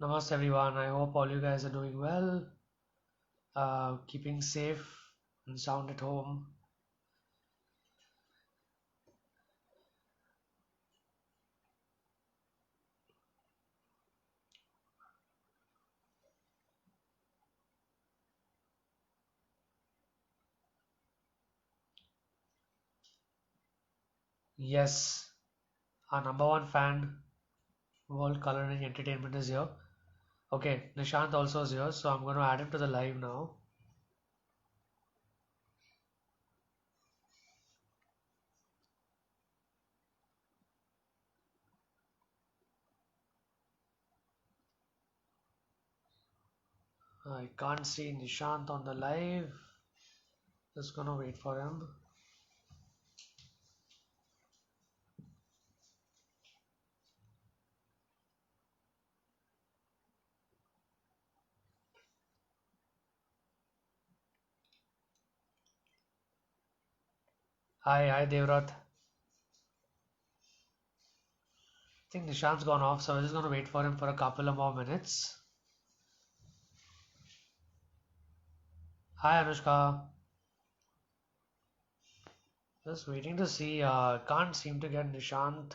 Namaste everyone. I hope all you guys are doing well, keeping safe and sound at home. Yes, our number one fan, World Coloring Entertainment is here. Okay, Nishant also is here, so I'm going to add him to the live now. I can't see Nishant on the live. Just gonna wait for him. Hi Devrat. I think Nishant's gone off, so we're just gonna wait for him for a couple of more minutes. Hi Anushka. Just waiting to see. Can't seem to get Nishant.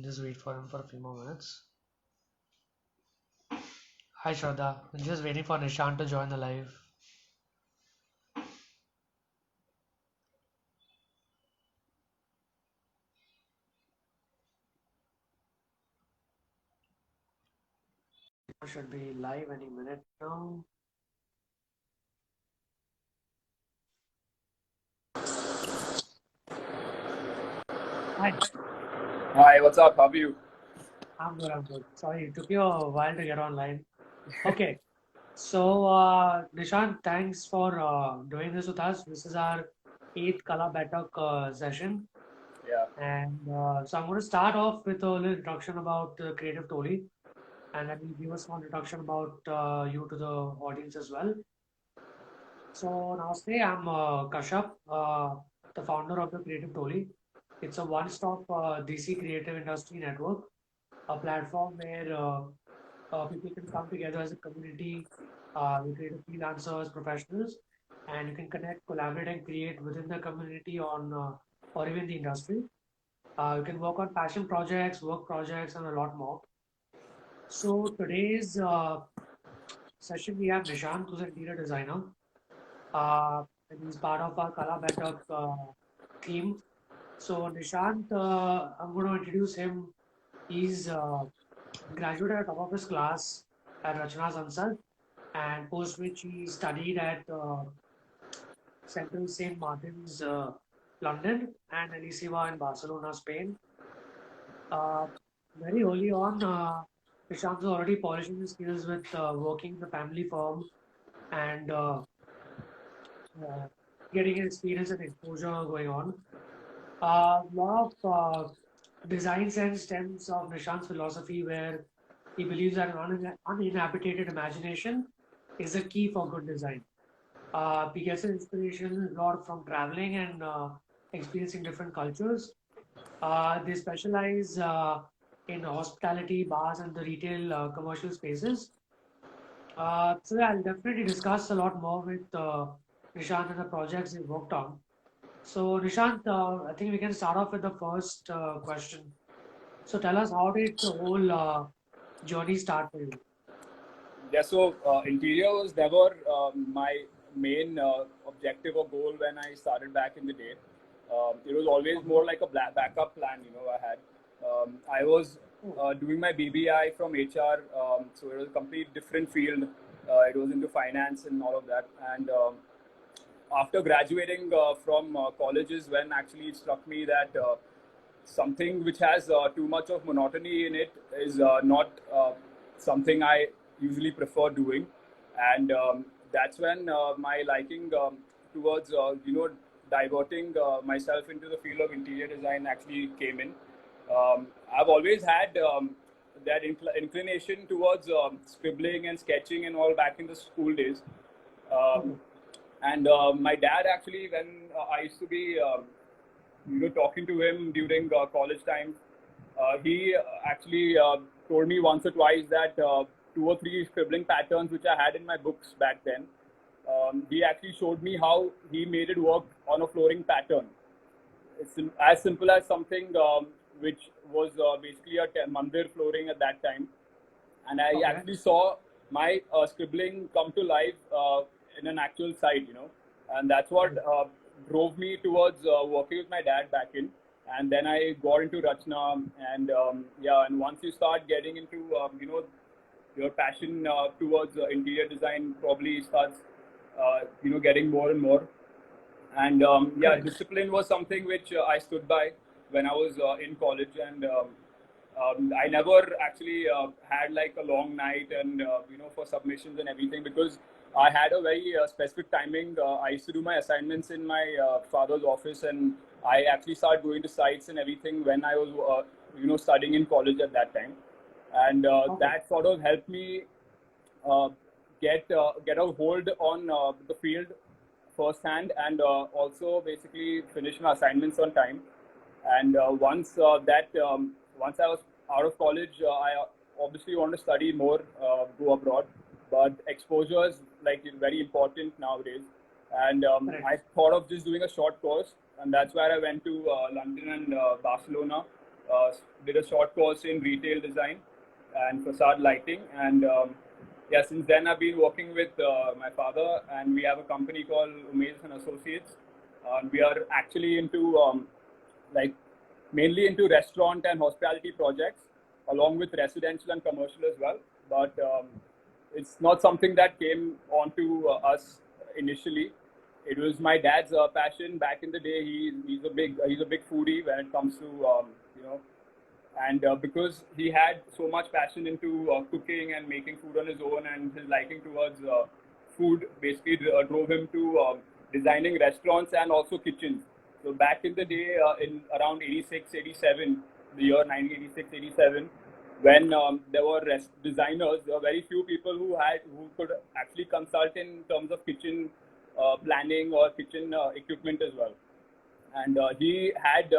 Just wait for him for a few more minutes. Hi Shraddha, I'm just waiting for Nishant to join the live. Should be live any minute now. Hi, Hi, what's up? How are you? I'm good. Sorry, it took you a while to get online. Okay, so Nishant, thanks for doing this with us. This is our eighth Kala Batak session. Yeah. And so I'm going to start off with a little introduction about Creative Toli, and then we'll give a small introduction about you to the audience as well. So namaste, I'm Kashyap, the founder of the Creative Toli. It's a one-stop DC creative industry network, a platform where people can come together as a community with creative freelancers, professionals, and you can connect, collaborate, and create within the community on or even the industry. You can work on passion projects, work projects, and a lot more. So today's session we have Nishant, who's an interior designer. And he's part of our Kala Batak team. So Nishant, I'm going to introduce him. He's graduated at top of his class at Rachna Sansad, and post which he studied at Central St. Martin's, London, and Elisiva in Barcelona, Spain. Uh, Very early on, Nishant was already polishing his skills with working in the family firm and uh, getting experience and exposure going on. A lot of design sense stems of Nishant's philosophy, where he believes that an uninhabited imagination is a key for good design. He gets his inspiration a lot from traveling and experiencing different cultures. They specialize in hospitality, bars, and the retail commercial spaces. So yeah, I'll definitely discuss a lot more with Nishant and the projects he worked on. So Nishant, I think we can start off with the first question. So tell us, how did the whole journey start for you? Interior was never my main objective or goal when I started back in the day. It was always Okay. more like a backup plan, I had. I was Oh, doing my BBI from HR, so it was a complete different field. It was into finance and all of that. And after graduating from colleges, when actually it struck me that something which has too much of monotony in it is not something I usually prefer doing, and that's when my liking towards diverting myself into the field of interior design actually came in. I've always had that inclination towards scribbling and sketching and all back in the school days. Um, okay. and my dad actually, when I used to be talking to him during college time, He actually told me once or twice that 2 or 3 scribbling patterns which I had in my books back then, he actually showed me how he made it work on a flooring pattern. It's as simple as something which was basically a mandir flooring at that time, and I Okay. actually saw my scribbling come to life in an actual site, and that's what drove me towards working with my dad back in. And then I got into Rachna, and and once you start getting into your passion towards interior design probably starts getting more and more. And Correct. discipline was something which I stood by when I was in college, and I never actually had like a long night and for submissions and everything, because I had a very specific timing. I used to do my assignments in my father's office, and I actually started going to sites and everything when I was studying in college at that time, and Okay. that sort of helped me uh, get a hold on the field firsthand, and also basically finish my assignments on time. And once I was out of college, I obviously want to study more, go abroad. But exposure is like very important nowadays. And Correct. I thought of just doing a short course, and that's where I went to London and Barcelona. Did a short course in retail design and facade lighting, and since then I've been working with my father, and we have a company called Umesh and Associates. We are actually into like mainly into restaurant and hospitality projects, along with residential and commercial as well. But it's not something that came onto us initially. It was my dad's passion back in the day. He's a big foodie when it comes to you know and because he had so much passion into cooking and making food on his own, and his liking towards food basically drove him to designing restaurants and also kitchens. So back in the day, in around 86, 87, the year 1986, 87, when there were designers, there were very few people who could actually consult in terms of kitchen planning or kitchen equipment as well. And he had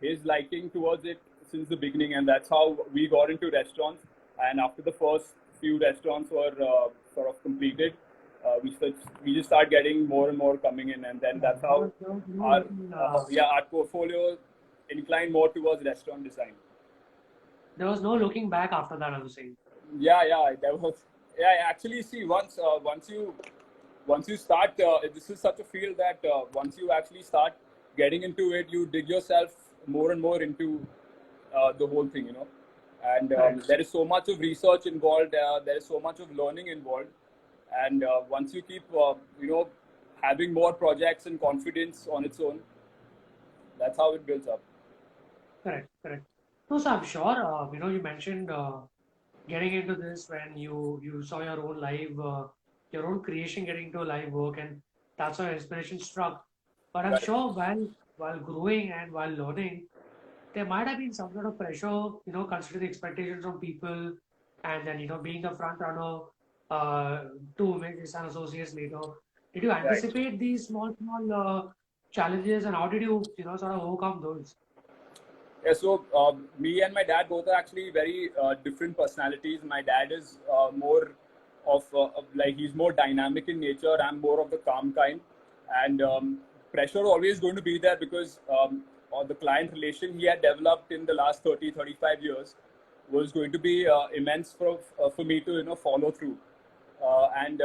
his liking towards it since the beginning, and that's how we got into restaurants. And after the first few restaurants were sort of completed, we just start getting more and more coming in, and then Yeah, that's how there was no our looking, our portfolio inclined more towards restaurant design. there was no looking back after that, I was saying. There was. Yeah, actually, see, once you start, this is such a field that once you actually start getting into it, you dig yourself more and more into the whole thing, And Correct. there is so much of research involved. There is so much of learning involved, and once you keep, having more projects and confidence on its own, that's how it builds up. Correct. Correct. No, so I'm sure, you mentioned getting into this when you saw your own live, your own creation getting into live work, and that's how inspiration struck. But I'm Right. sure while growing and while learning, there might have been some sort of pressure, considering the expectations from people, and then being the front runner to make this an associates later. Did you Right. anticipate these small challenges, and how did you sort of overcome those? Yeah, so me and my dad both are actually very different personalities. My dad is more of like he's more dynamic in nature. I'm more of the calm kind, and pressure always going to be there because the client relation he had developed in the last 30, 35 years was going to be immense for me to follow through, and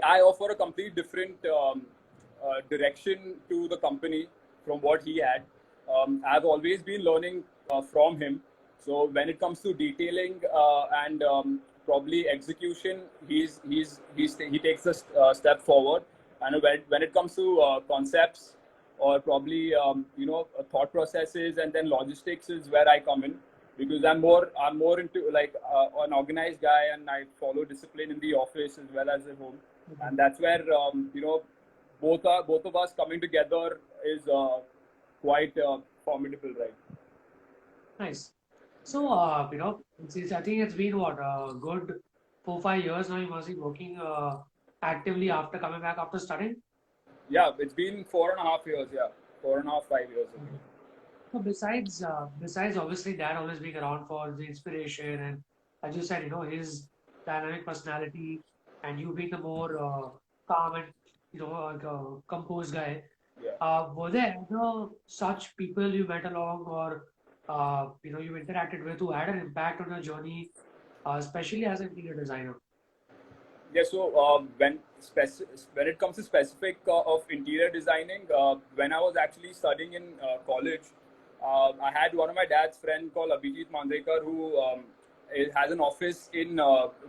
I offer a complete different direction to the company from what he had. I've always been learning from him. So when it comes to detailing and probably execution, he takes a step forward. And when it comes to concepts or probably thought processes and then logistics is where I come in, because I'm more into like an organized guy, and I follow discipline in the office as well as at home, Mhm. and that's where both of us coming together is quite formidable, right? Nice. So, I think it's been what a good 4 5 years now. You must be working actively after coming back after studying. Yeah, it's been 4.5 years. Yeah, 4.5, 5 years. Okay. So besides obviously Dad always being around for the inspiration and as you said, his dynamic personality and you being the more calm and like a composed guy. Yeah. Were there other such people you met along or you interacted with who had an impact on your journey, especially as an interior designer? Yeah, so when it comes to specific of interior designing, when I was actually studying in college, I had one of my dad's friend called Abhijit Mandrekar who has an office in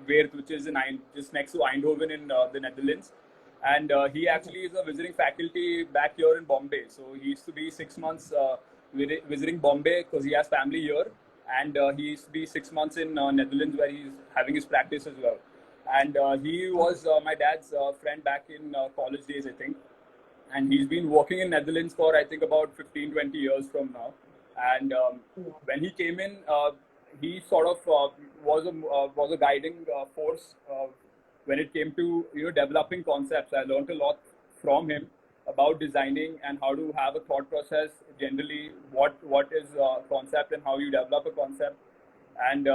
Weert, which is just next to Eindhoven in the Netherlands. And he Okay. actually is a visiting faculty back here in Bombay. So he used to be 6 months visiting Bombay because he has family here, and he used to be 6 months in Netherlands where he's having his practice as well. And he Okay. was my dad's friend back in college days, I think. And he's been working in Netherlands for I think about 15, 20 years from now. And Yeah. when he came in, he sort of was a guiding force when it came to developing concepts. I learned a lot from him about designing and how to have a thought process. Generally, what is a concept and how you develop a concept. And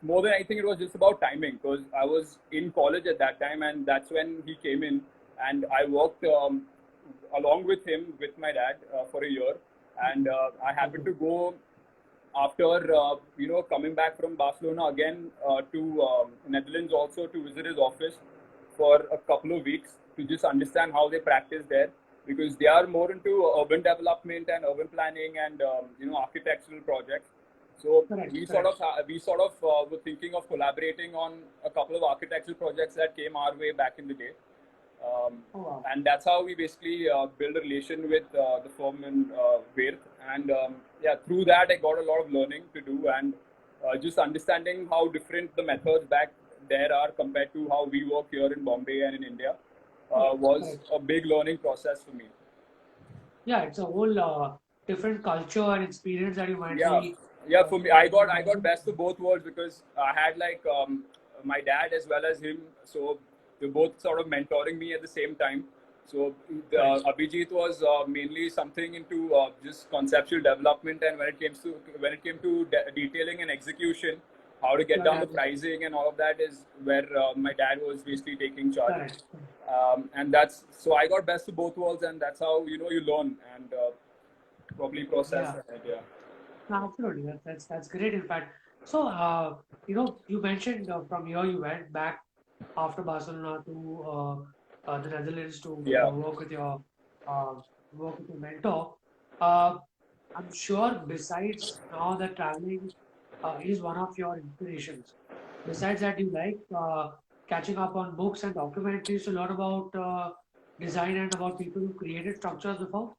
more than anything, it was just about timing because I was in college at that time, and that's when he came in, and I worked along with him with my dad for a year, and I happened Okay. to go after coming back from Barcelona again to Netherlands also to visit his office for a couple of weeks to just understand how they practice there because they are more into urban development and urban planning and architectural projects. So Correct. we Correct. sort of were thinking of collaborating on a couple of architectural projects that came our way back in the day. Um, Oh wow. and that's how we basically build a relation with the firm in Weert. And yeah, through that, I got a lot of learning to do and just understanding how different the methods back there are compared to how we work here in Bombay and in India Correct. was Correct. a big learning process for me. Yeah, it's a whole different culture and experience that you might Yeah, be yeah. For me, I got learning. best of both worlds because I had like my dad as well as him, so they both sort of mentoring me at the same time. So Correct. Abhijit was mainly something into just conceptual development, and when it came to detailing and execution, how to get Your down the dad. pricing and all of that is where my dad was basically taking charge. Correct. And that's so I got best of both worlds, and that's how you learn and probably process Yeah. it. Yeah. No, absolutely. That's great. In fact, so you mentioned from here you went back after Barcelona to the Netherlands to Yeah. uh, work with your mentor. Uh, I'm sure besides now that traveling is one of your inspirations. Besides that, you like catching up on books and documentaries to learn about design and about people who created structures before.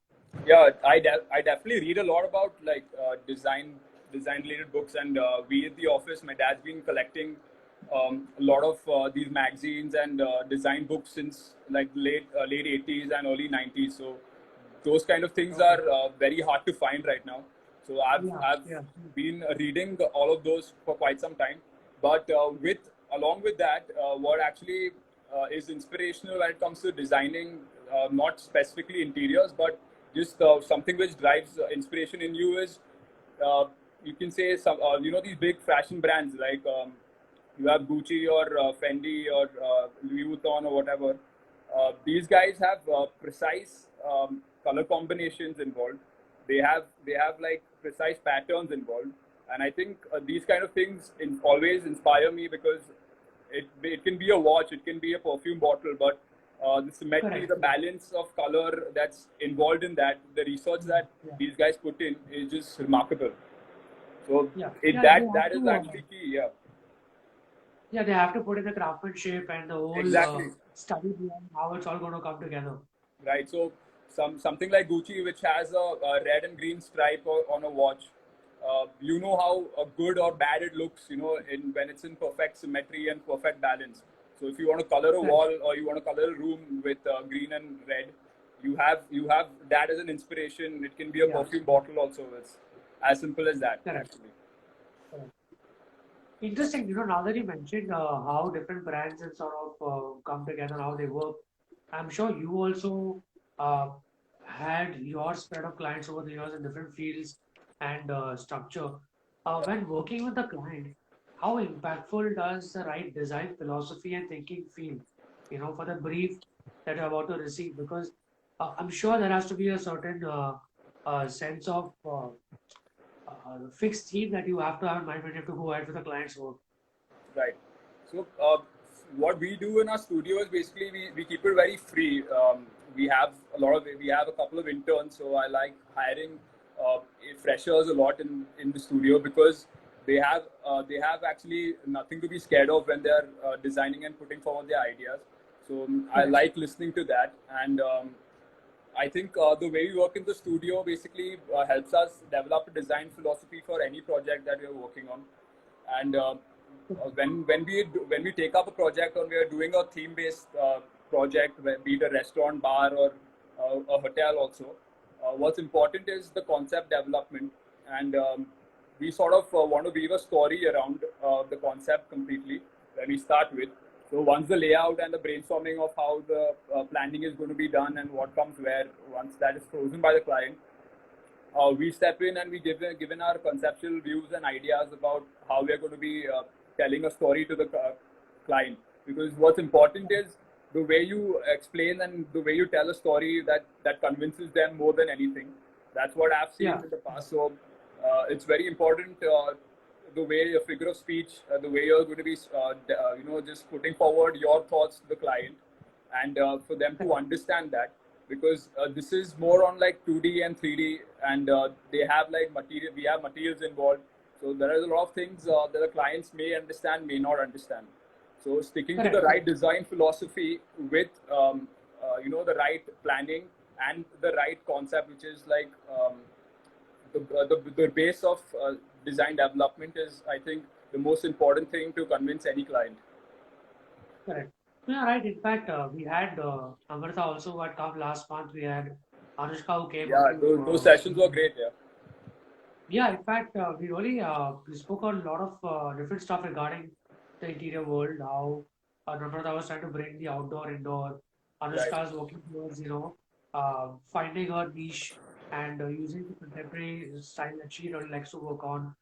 Yeah, I definitely read a lot about like design related books, and we at the office, my dad's been collecting a lot of these magazines and design books since like late 80s and early 90s. So those kind of things Okay. are very hard to find right now. So Yeah. I've Yeah. been reading all of those for quite some time, but with along with that, what actually is inspirational when it comes to designing, not specifically interiors, but just something which drives inspiration in you is uh, you can say some these big fashion brands like you have Gucci or Fendi or Louis Vuitton or whatever. These guys have precise color combinations involved. They have like precise patterns involved, and I think these kind of things always inspire me because it can be a watch, it can be a perfume bottle, but the symmetry, Correct. the balance of color that's involved in that, the research that Yeah. these guys put in is just remarkable. So Yeah. it Yeah. They have that is to. actually key. Yeah, Yeah, they have to put in the craftsmanship and the whole exactly. study behind how it's all going to come together. Right. So something like Gucci, which has a red and green stripe on a watch, you know how good or bad it looks. When it's in perfect symmetry and perfect balance. So if you want to color a Correct. wall or you want to color a room with green and red, you have that as an inspiration. It can be a Yeah. perfume bottle also. It's as simple as that Correct. actually. Correct. Interesting. Now that you mentioned how different brands and sort of come together, how they work, I'm sure you also uh, had your spread of clients over the years in different fields and structure. When working with the client, how impactful does the right design philosophy and thinking feel, for the brief that you're about to receive? Because I'm sure there has to be a certain sense of fixed theme that you have to have in mind when you have to go ahead with the client's work. Right. So what we do in our studio is basically we keep it very free. We have a couple of interns, so I like hiring freshers a lot in the studio because they have actually nothing to be scared of when they're designing and putting forward their ideas. So I Correct. like listening to that, and I think the way we work in the studio basically helps us develop a design philosophy for any project that we're working on. And when we take up a project or we are doing a theme based project, be it a restaurant, bar, or a hotel, also, what's important is the concept development, and we sort of want to weave a story around the concept completely when we start with. So once the layout and the brainstorming of how the planning is going to be done and what comes where, once that is frozen by the client, we step in and we given our conceptual views and ideas about how we are going to be telling a story to the client. Because what's important is the way you explain and the way you tell a story that convinces them more than anything. That's what I've seen Yeah. in the past. So it's very important the way a figure of speech, the way you're going to be, just putting forward your thoughts to the client, and for them to understand that, because this is more on like 2D and 3D, and they have like material. We have materials involved, so there are a lot of things that the clients may understand, may not understand. So sticking to the Correct. right design philosophy with the right planning and the right concept, which is like the base of design development, is, I think, the most important thing to convince any client. Correct. Yeah, right. In fact, we had Amrita also who had come last month. We had Anushka who came Yeah, to. those sessions were great. Yeah. Yeah, in fact, we really we spoke on a lot of different stuff regarding the interior world. How Amrita was trying to bring the outdoor, indoor. Right. Anushka is working towards finding her niche and using the contemporary style that she really likes to work on,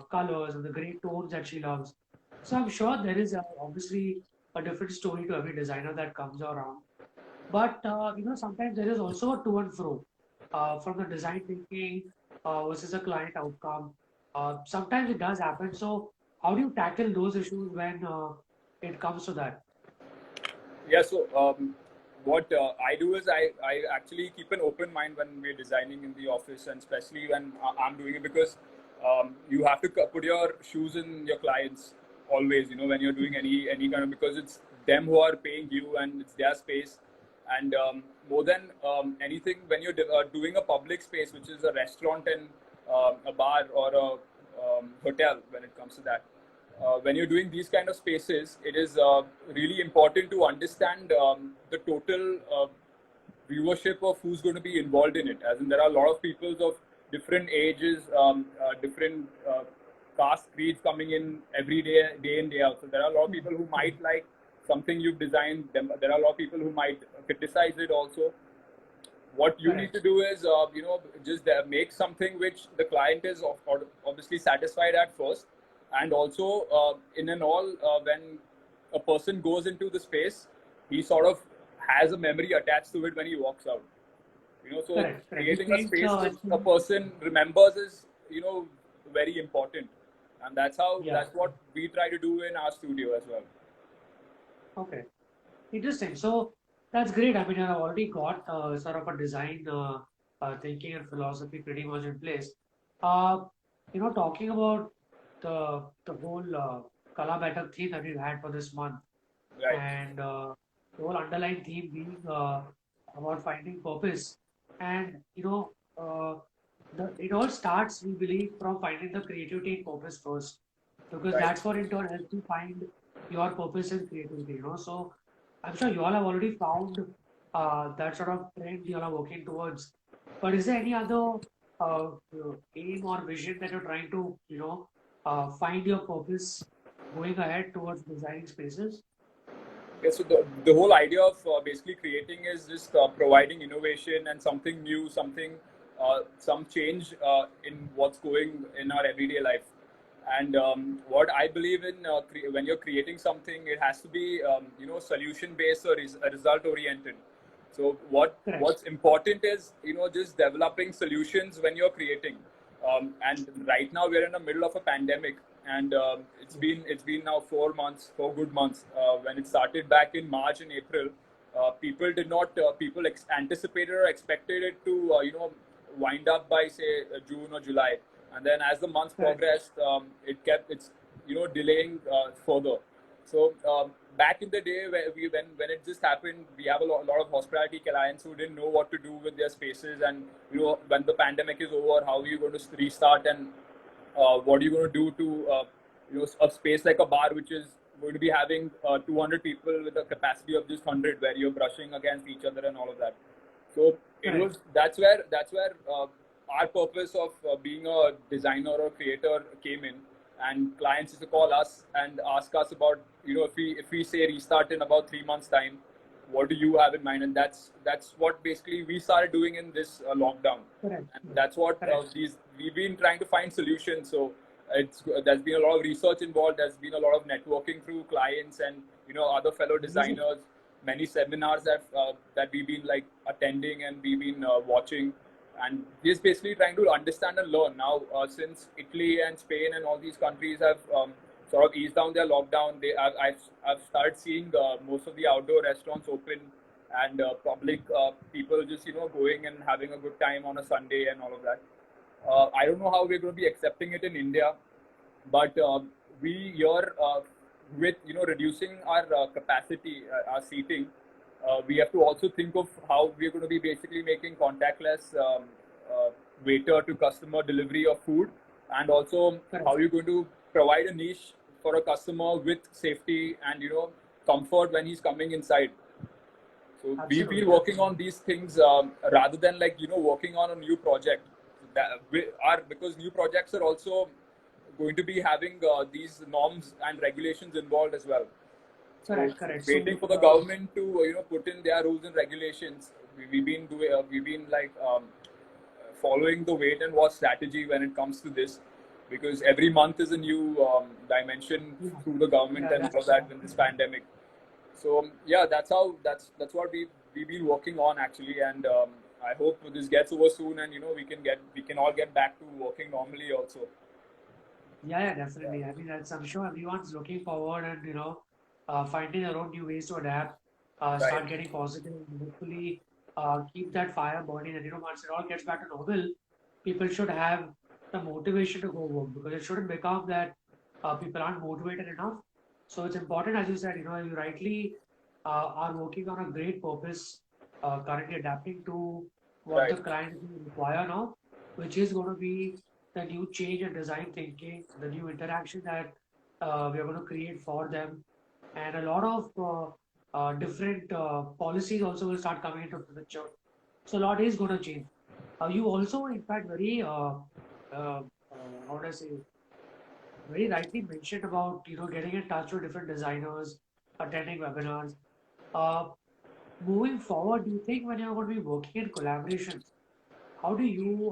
colors and the great tones that she loves. So I'm sure there is obviously a different story to every designer that comes around. But sometimes there is also a to and fro from the design thinking versus the client outcome. Sometimes it does happen. So how do you tackle those issues when it comes to that? Yeah, so what I do is I actually keep an open mind when we're designing in the office, and especially when I'm doing it, because you have to put your shoes in your clients always, when you're doing any kind of, because it's them who are paying you and it's their space. And more than anything, when you're doing a public space, which is a restaurant and a bar or a hotel, when it comes to that, when you're doing these kind of spaces, it is really important to understand the total viewership of who's going to be involved in it. As in, there are a lot of people of different ages, different caste creeds coming in every day in, day out. So there are a lot of people who might like something you've designed. There are a lot of people who might criticize it also. What you need Correct. to do is just make something which the client is obviously satisfied at first, and also in and all, when a person goes into the space, he sort of has a memory attached to it when he walks out, so Correct. Correct. Which creating a makes space which a person remembers is very important, and yeah. that's what we try to do in our studio as well. Okay. Interesting. So that's great. I mean, I've already got sort of a design thinking and philosophy pretty much in place. Uh, talking about the whole Kala Baitak theme that we've had for this month, Right. and the whole underlying theme being about finding purpose. And it all starts, we believe, from finding the creativity and purpose first, because Right. that's what in turn helps you find your purpose and creativity. So I'm sure you all have already found that sort of trend you all are working towards. But is there any other aim or vision that you're trying to, find your purpose going ahead towards designing spaces? Yeah, so the whole idea of basically creating is just providing innovation and something new, some change in what's going in our everyday life. And what I believe in when you're creating something, it has to be solution based or result oriented. So Correct. what's important is just developing solutions when you're creating. And right now we're in the middle of a pandemic, and it's been now 4 months, 4 good months. When it started back in March and April, people did not people anticipated or expected it to wind up by say June or July, and then as the months Correct. progressed, it's delaying further. So back in the day when it just happened, we have a lot of hospitality clients who didn't know what to do with their spaces, and when the pandemic is over, how are you going to restart, and what are you going to do to a space like a bar which is going to be having 200 people with a capacity of just 100, where you're brushing against each other and all of that. So it Correct. was that's where our purpose of being a designer or creator came in, and clients used to call us and ask us about if we say restart in about 3 months time, what do you have in mind? And that's what basically we started doing in this lockdown, Correct. and that's what Correct. we've been trying to find solutions. So there's been a lot of research involved. There's been a lot of networking through clients and other fellow Amazing. designers. Many seminars that we've been like attending, and we've been watching, and just basically trying to understand and learn. Now since Italy and Spain and all these countries have sort of eased down their lockdown, I've started seeing most of the outdoor restaurants open, and public people just going and having a good time on a Sunday and all of that. I don't know how we're going to be accepting it in India, but we here with reducing our capacity, our seating, we have to also think of how we're going to be basically making contactless waiter to customer delivery of food, and also Correct. how you're going to provide a niche for a customer with safety and comfort when he's coming inside. So we've been Absolutely. working on these things rather than like working on a new project. Because new projects are also going to be having these norms and regulations involved as well. So Correct. Correct. waiting So, for the government to put in their rules and regulations. We've been like following the wait and watch strategy when it comes to this, because every month is a new dimension yeah, through the government yeah, and all of that's that in this pandemic. So yeah, that's what we've been working on actually, and I hope this gets over soon, and we can all get back to working normally also. yeah, yeah, definitely. I mean, that's, I'm sure everyone's looking forward and, finding their own new ways to adapt, Right, start getting positive, and hopefully, keep that fire burning. And, once it all gets back to normal, people should have the motivation to go work, because it shouldn't become that people aren't motivated enough. So it's important, as you said, you rightly are working on a great purpose, currently adapting to what the right, client require now, which is going to be the new change and design thinking, the new interaction that we are going to create for them, and a lot of different policies also will start coming into the picture. So a lot is going to change. You also, in fact, uh, how do I say, very rightly mentioned about getting in touch with different designers, attending webinars. Uh, Moving forward, do you think when you're going to be working in collaborations, how do you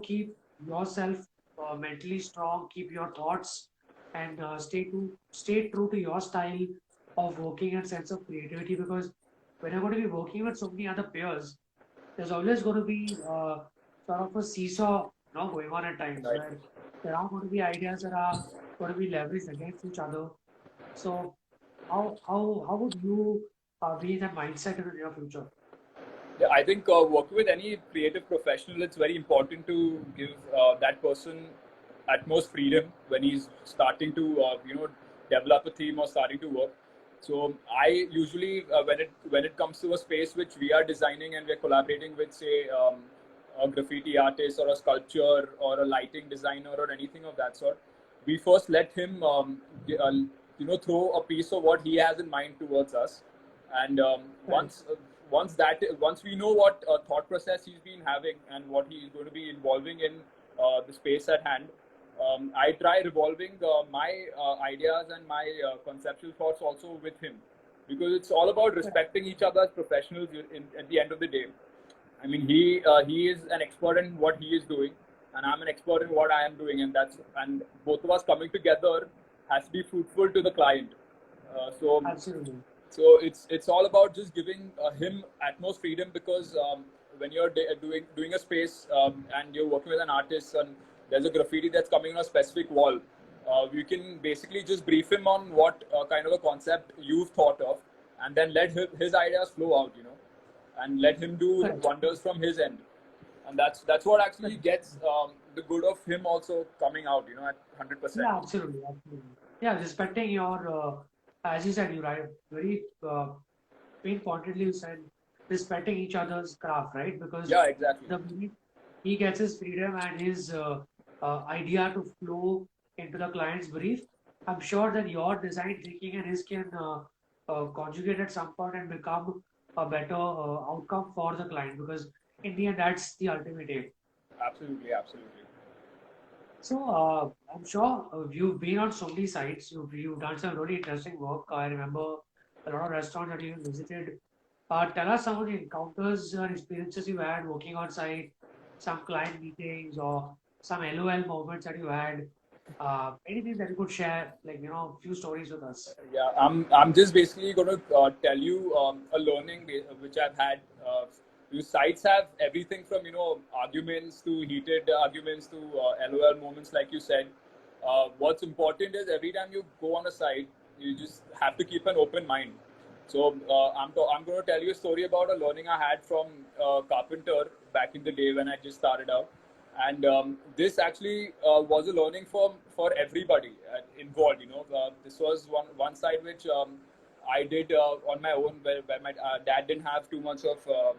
keep yourself mentally strong, keep your thoughts, and stay true to your style of working and sense of creativity? Because when you're going to be working with so many other peers, there's always going to be sort of a seesaw, going on at times, right. where there are going to be ideas that are going to be leveraged against each other. So how would you be in that mindset in the near future? Yeah, I think working with any creative professional, it's very important to give that person utmost freedom when he's starting to develop a theme or starting to work. So I usually when it comes to a space which we are designing and we're collaborating with, say a graffiti artist or a sculpture or a lighting designer or anything of that sort, we first let him throw a piece of what he has in mind towards us, and Correct. once we know what thought process he's been having and what he's going to be involving in the space at hand, I try revolving my ideas and my conceptual thoughts also with him. because it's all about respecting each other as professionals at the end of the day. I mean, he is an expert in what he is doing, and I'm an expert in what I am doing, and both of us coming together has to be fruitful to the client. So Absolutely. so it's all about just giving him utmost freedom, because when you're doing a space, and you're working with an artist and there's a graffiti that's coming on a specific wall, you can basically just brief him on what kind of a concept you've thought of, and then let his ideas flow out, and let him do Correct. wonders from his end. And that's what actually Correct. gets the good of him also coming out, at 100%. Yeah, absolutely, absolutely. Yeah, respecting your, as you said, you right, very pointedly you said, respecting each other's craft, right? Because Yeah, exactly. the minute he gets his freedom and his idea to flow into the client's brief, I'm sure that your design thinking and his can conjugate at some point and become a better outcome for the client, because in the end, that's the ultimate aim. Absolutely, absolutely. So I'm sure you've been on so many sites. You've done some really interesting work. I remember a lot of restaurants that you visited. Tell us some of the encounters and experiences you had working on site, some client meetings or some LOL moments that you had. Anything that you could share, like few stories with us. Yeah, I'm just basically going to tell you a learning which I've had. These sites have everything from arguments to heated arguments to LOL moments, like you said. What's important is every time you go on a site, you just have to keep an open mind. So I'm going to tell you a story about a learning I had from carpenter back in the day when I just started out, and this actually was a learning for everybody involved. This was one side which I did on my own, where my dad didn't have too much of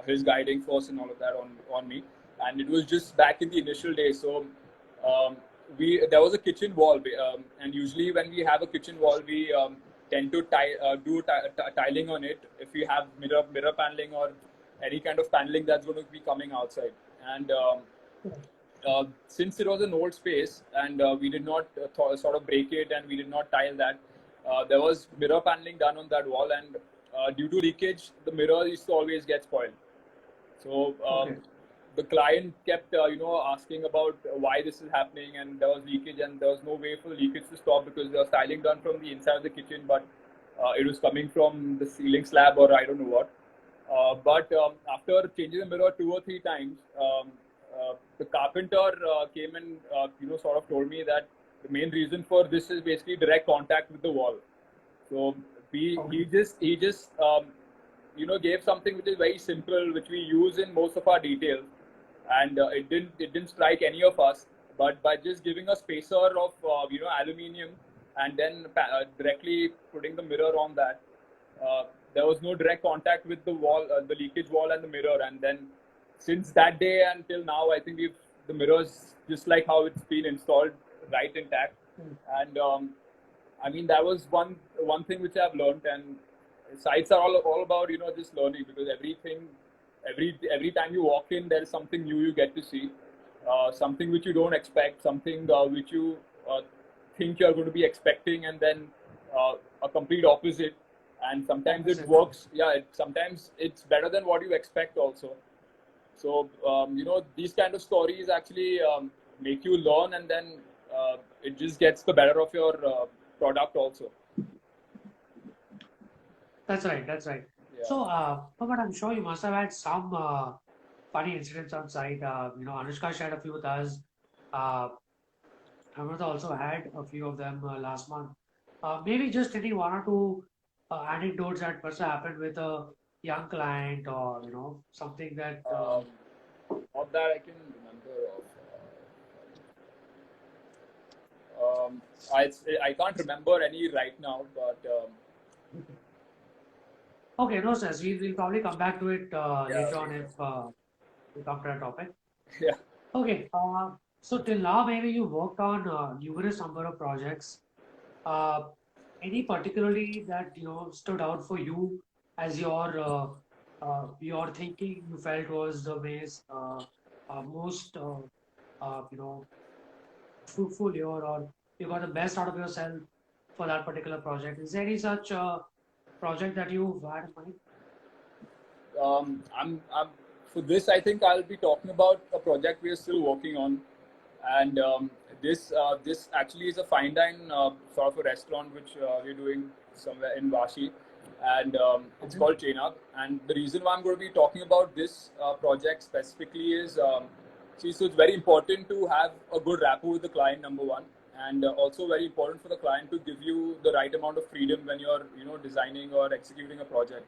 his guiding force and all of that on me, and it was just back in the initial days. So um, we there was a kitchen wall, and usually when we have a kitchen wall, we tend to do tiling on it if we have mirror paneling or any kind of paneling that's going to be coming outside. And since it was an old space and we did not sort of break it and we did not tile that, there was mirror paneling done on that wall, and due to leakage, the mirror used to always get spoiled. So Okay. the client kept, asking about why this is happening, and there was leakage, and there was no way for the leakage to stop because there was tiling done from the inside of the kitchen, but it was coming from the ceiling slab or I don't know what. But after changing the mirror 2 or 3 times, the carpenter came and sort of told me that the main reason for this is basically direct contact with the wall. So he just gave something which is very simple, which we use in most of our details, and it didn't strike any of us. But by just giving a spacer of aluminium and then directly putting the mirror on that, there was no direct contact with the wall, the leakage wall, and the mirror. And then since that day until now, I think the mirrors just like how it's been installed, right intact. Mm. And I mean, that was one thing which I've learned. And sites are all about just learning, because every time you walk in, there is something new you get to see, something which you don't expect, something which you think you're going to be expecting, and then a complete opposite. And sometimes it Opposite. works. Yeah, sometimes it's better than what you expect also. So these kind of stories actually make you learn, and then it just gets the better of your product also. That's right. That's right. Yeah. So, but I'm sure you must have had some funny incidents on site. Anushka shared a few with us. Uh, Amrita also had a few of them last month. Maybe just any one or two anecdotes that must have happened with a young client, or something that. Not that I can remember of. I can't remember any right now, but Okay, no sense. We'll probably come back to it yeah, later on later. if we come to that topic. Yeah. Okay. So till now, maybe you worked on numerous number of projects. Uh, any particularly that stood out for you as your thinking you felt was the most fruitful year, or you got the best out of yourself for that particular project? Is there any such project that you've had in mind? I'm for this. I think I'll be talking about a project we are still working on, and this actually is a fine dine sort of a restaurant which we're doing somewhere in Vashi, and it's Okay. called Chainab. And the reason why I'm going to be talking about this project specifically is, see, so it's very important to have a good rapport with the client, number one, and also very important for the client to give you the right amount of freedom when you're designing or executing a project.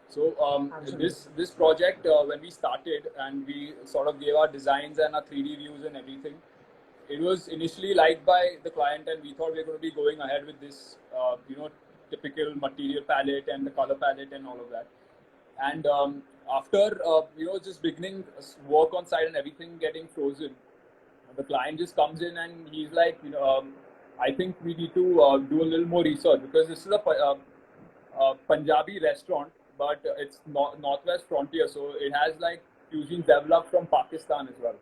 So Absolutely. this project, when we started and we sort of gave our designs and our 3D views and everything, it was initially liked by the client, and we thought we were going to be going ahead with this, typical material palette and the color palette and all of that. And after just beginning work on site and everything getting frozen, the client just comes in and he's like, I think we need to do a little more research because this is a Punjabi restaurant, but it's northwest frontier, so it has like cuisine developed from Pakistan as well.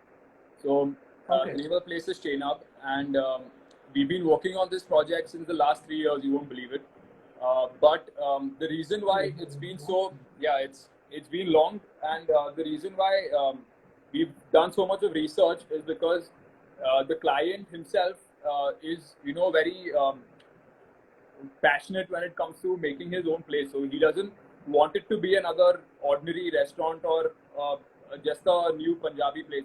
So the Okay. name of the place is Chainab, and we've been working on this project since the last 3 years. You won't believe it. But the reason why it's been so, yeah, it's been long, and the reason why we've done so much of research is because the client himself is very passionate when it comes to making his own place. So he doesn't want it to be another ordinary restaurant or just a new Punjabi place.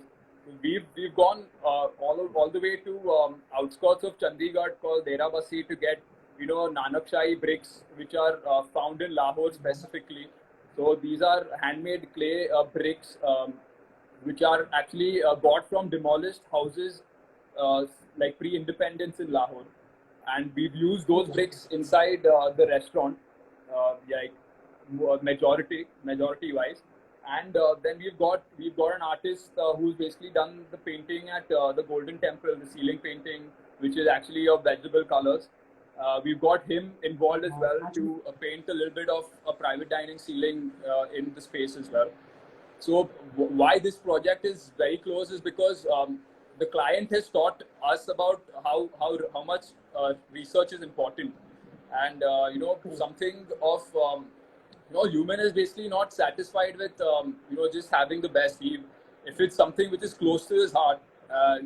We've gone all the way to outskirts of Chandigarh called Dera Basi to get Nanak bricks which are found in Lahore specifically. So these are handmade clay bricks which are actually bought from demolished houses uh, like pre-independence in Lahore, and we've used those Okay. bricks inside the restaurant, like majority wise. And then we've got an artist who's basically done the painting at the Golden Temple, the ceiling painting, which is actually of vegetable colors. We've got him involved as well Actually, to paint a little bit of a private dining ceiling in the space as well. So why this project is very close is because the client has taught us about how much research is important, and something of human is basically not satisfied with just having the best. If it's something which is close to his heart,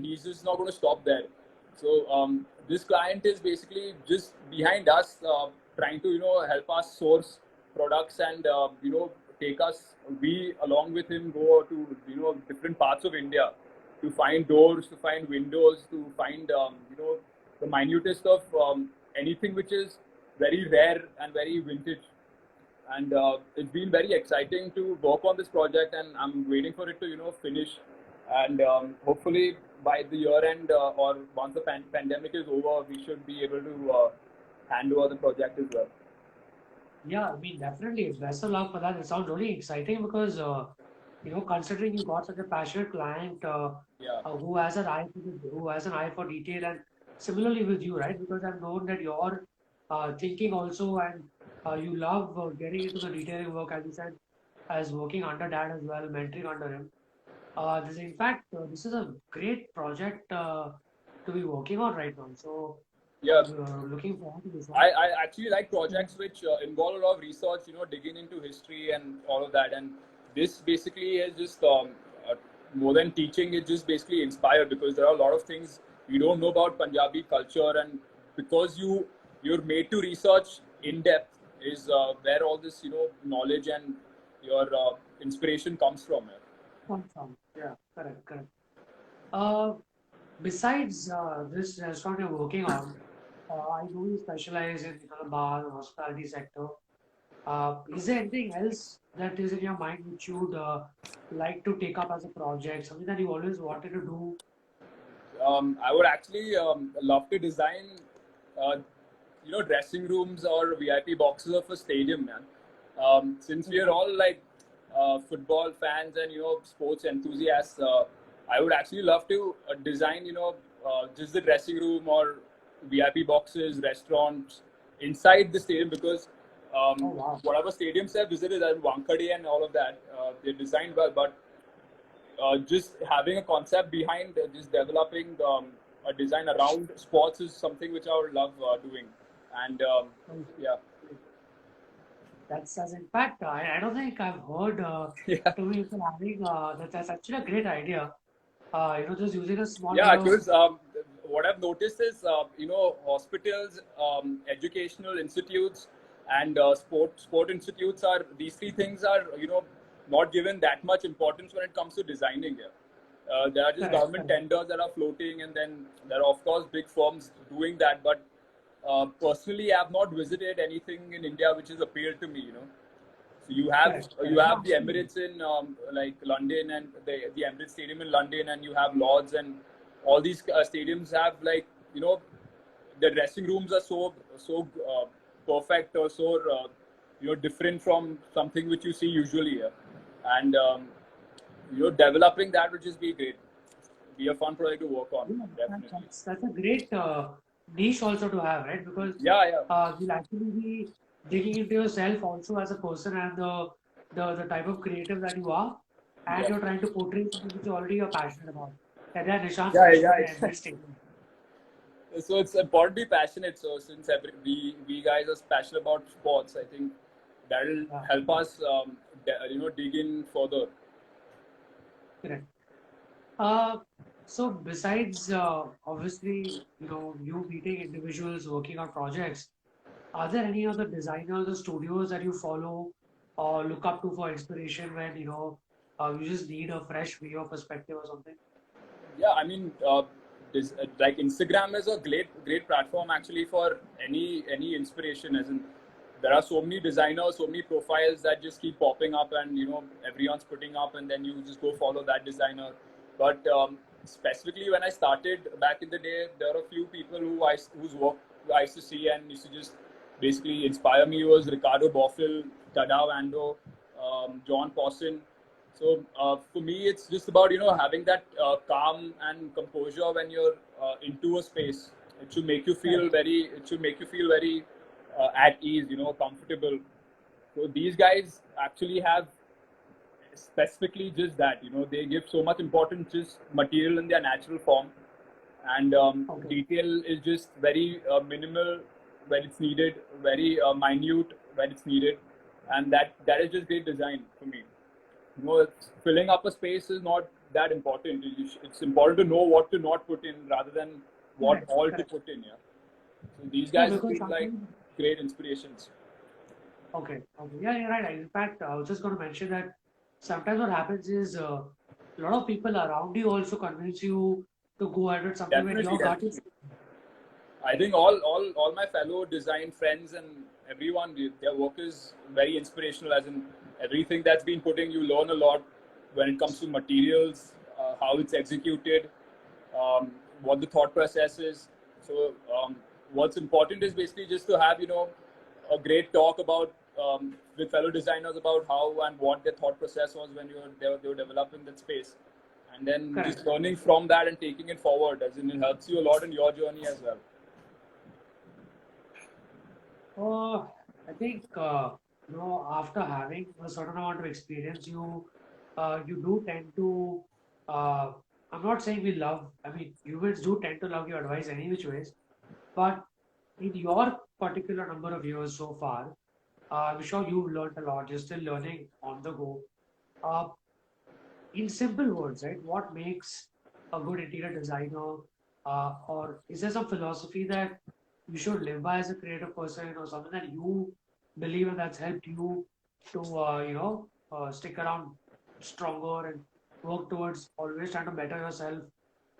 he's just not going to stop there. So this client is basically just behind us, trying to help us source products and take us. We along with him go to different parts of India to find doors, to find windows, to find the minutest of anything which is very rare and very vintage. And it's been very exciting to work on this project, and I'm waiting for it to finish, and hopefully by the year end or once the pandemic is over, we should be able to hand over the project as well. yeah, I mean, definitely. Best of luck for that. It sounds really exciting because, considering you got such a passionate client Yeah. who has an eye who has an eye for detail, and similarly with you, right? Because I've known that you're thinking also, and you love getting into the detailing work, as you said, as working under dad as well, mentoring under him. In fact, this is a great project to be working on right now. So Yeah, I'm looking forward to this one. I actually like projects which involve a lot of research, digging into history and all of that. And this basically is just more than teaching, it just basically inspired because there are a lot of things you don't know about Punjabi culture, and because you're made to research in depth is where all this knowledge and your inspiration comes from. Confirm. Yeah, correct, correct. Uh, Besides this restaurant you're working on, I know you specialize in the bar and hospitality sector. Is there anything else that is in your mind which you'd like to take up as a project, something that you always wanted to do? I would actually love to design, uh, dressing rooms or VIP boxes of a stadium, man. Since we are Okay. all like football fans and sports enthusiasts, I would actually love to design, just the dressing room or VIP boxes, restaurants inside the stadium because Oh, wow. whatever stadiums I've visited, and Wankhede and all of that, they're designed well, but just having a concept behind just developing a design around sports is something which I would love doing. And Thank you. yeah, That's in fact, I don't think I've heard Yeah. too many people having that's actually a great idea. Just using a small bit Yeah, of because what I've noticed is, hospitals, educational institutes, and sport institutes are these three things are not given that much importance when it comes to designing here. There are just correct, government correct, tenders that are floating, and then there are of course big firms doing that. But personally, I have not visited anything in India which has appealed to me. So correct, you correct. No, have the absolutely. Emirates in like London, and the Emirates Stadium in London, and you have Lords, and all these stadiums have, like, the dressing rooms are so perfect, or so different from something which you see usually here, and developing that would just be great, be a fun project to work on, Yeah, definitely. that's a great niche also to have, right? Because Yeah, yeah. you'll actually be digging into yourself also as a person and the type of creative that you are, and Yeah, you're trying to portray something which you already are passionate about. And yeah, Nishant yeah, mentioned yeah, about the Emirates exactly. Stadium. So it's important to be passionate. So since we guys are passionate about sports, I think that'll Yeah, help us, dig in further. correct. So besides obviously, you meeting individuals working on projects, are there any other designers or studios that you follow or look up to for inspiration when you just need a fresh view or perspective or something? Yeah, I mean, like Instagram is a great platform actually for any inspiration. As in, there are so many designers, so many profiles that just keep popping up, and everyone's putting up, and then you just go follow that designer. But specifically, when I started back in the day, there are a few people whose work I used to see and used to just basically inspire me. Was Ricardo Bofill, Tadao Ando, John Pawson. So for me, it's just about having that calm and composure when you're into a space. It should make you feel Correct. very. It should make you feel very at ease. Comfortable. So these guys actually have specifically just that. They give so much importance just material in their natural form, and Okay. detail is just very minimal when it's needed, very minute when it's needed, and that is just great design for me. Filling up a space is not that important. It's important to know what to not put in rather than what Correct. all to Correct. put in. Yeah. So these Yeah, guys because feel like sometimes. great inspirations. Okay. Okay. Yeah, you're right. In fact, I was just going to mention that sometimes what happens is a lot of people around you also convince you to go ahead with something when Definitely, your gut definitely. is. I think all my fellow design friends and everyone, their work is very inspirational. As in everything that's been putting, you learn a lot when it comes to materials, how it's executed, um, what the thought process is. So what's important is basically just to have a great talk about with fellow designers about how and what their thought process was when they were developing that space, and then Correct. just learning from that and taking it forward. As in, it helps you a lot in your journey as well. I think after having a certain amount of experience, you do tend to. Uh, I'm not saying we love. I mean, humans do tend to love your advice any which ways. But in your particular number of years so far, I'm sure you've learned a lot. You're still learning on the go. Uh, in simple words, right? What makes a good interior designer? Or is there some philosophy that you should live by as a creative person, or something that you believe in that's helped you to, stick around stronger and work towards always trying to better yourself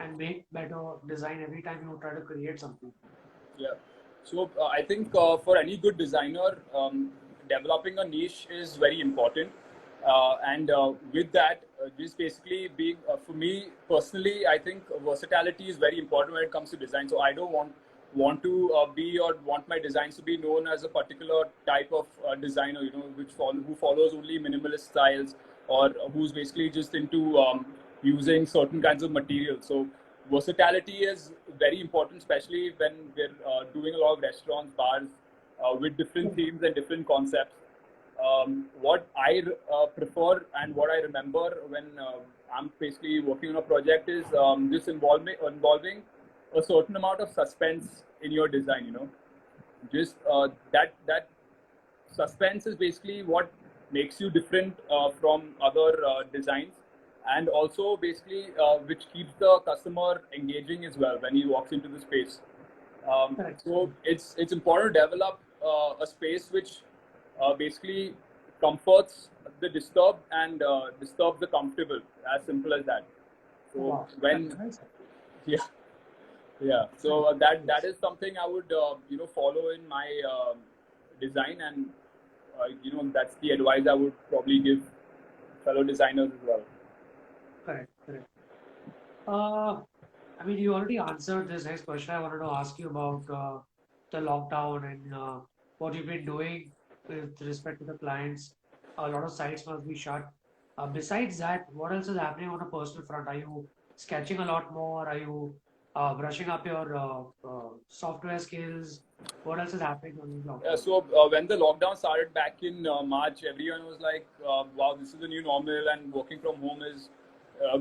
and make better design every time you try to create something? Yeah. So I think for any good designer, developing a niche is very important. And with that, just basically being, for me personally, I think versatility is very important when it comes to design. So I don't want to be or want my designs to be known as a particular type of designer, who follows only minimalist styles, or who's basically just into using certain kinds of materials. So versatility is very important, especially when we're doing a lot of restaurants, bars with different themes and different concepts. What I prefer and what I remember when I'm basically working on a project is just involving a certain amount of suspense in your design. Just that suspense is basically what makes you different from other designs, and also basically which keeps the customer engaging as well when he walks into the space. Correct. So it's important to develop a space which basically comforts the disturbed and disturbs the comfortable. As simple as that. So Wow. when Nice. yeah, yeah. So that is something I would follow in my design, and that's the advice I would probably give fellow designers as well. Correct. Correct. I mean, you already answered this next question. I wanted to ask you about the lockdown and what you've been doing with respect to the clients. A lot of sites must be shut. Besides that, what else is happening on a personal front? Are you sketching a lot more? Are you brushing up your software skills? What else is happening on the Yeah, lockdown? so when the lockdown started back in March, everyone was like, wow, this is the new normal and working from home is